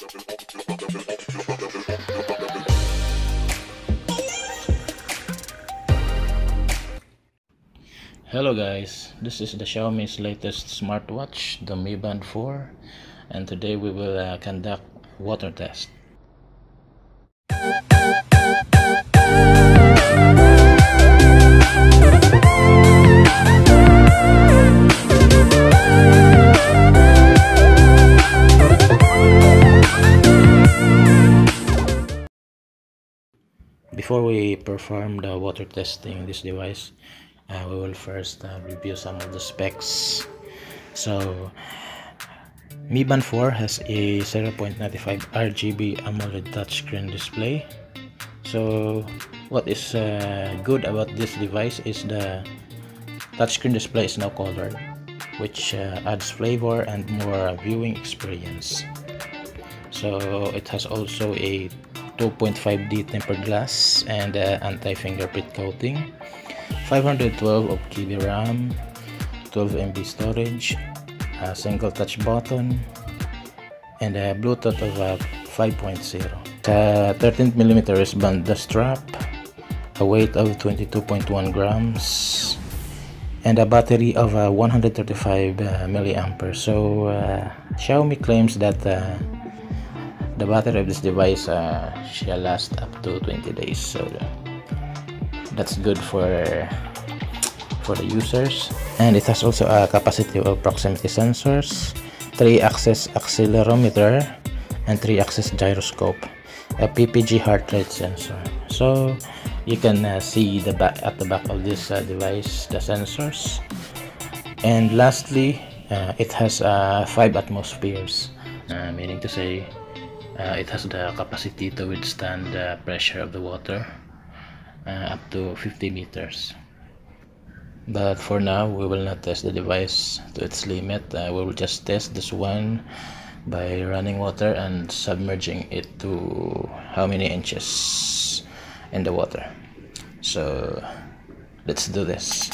Hello guys, this is the Xiaomi's latest smartwatch, the Mi Band 4, and today we will conduct water test. Before we perform the water testing in this device, we will first review some of the specs. So Mi Band 4 has a 0.95 RGB AMOLED touchscreen display. So what is good about this device is the touchscreen display is now colored, which adds flavor and more viewing experience. So it has also a 2.5D tempered glass and anti-fingerprint coating, 512 GB RAM, 12 MB storage, a single touch button, and a Bluetooth of 5.0. 13mm wristband strap, a weight of 22.1 grams, and a battery of 135 milliamperes. So Xiaomi claims that the battery of this device shall last up to 20 days. So that's good for the users. And it has also a capacitive proximity sensors, 3-axis accelerometer, and 3-axis gyroscope, a PPG heart rate sensor. So you can see at the back of this device the sensors. And lastly, it has 5 atmospheres, meaning to say it has the capacity to withstand the pressure of the water up to 50 meters. But for now, we will not test the device to its limit. We will just test this one by running water and submerging it to how many inches in the water. So let's do this.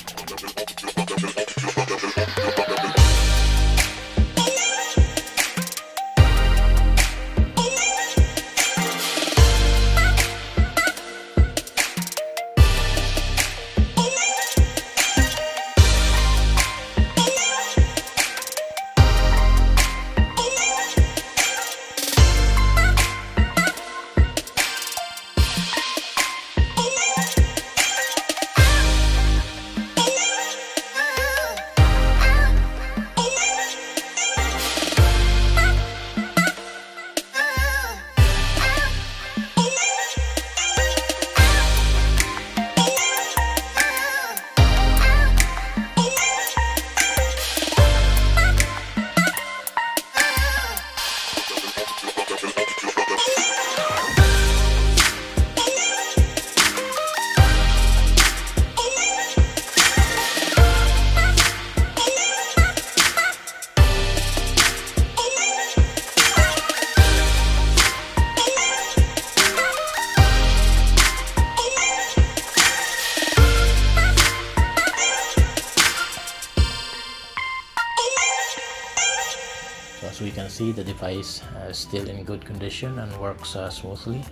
As we can see, the device is still in good condition and works smoothly.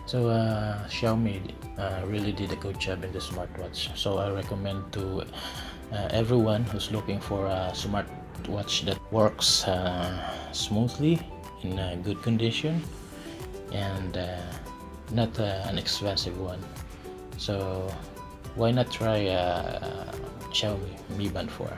So Xiaomi really did a good job in the smartwatch. So I recommend to everyone who's looking for a smartwatch that works smoothly, in good condition, and not an expensive one. So why not try Xiaomi Mi Band 4?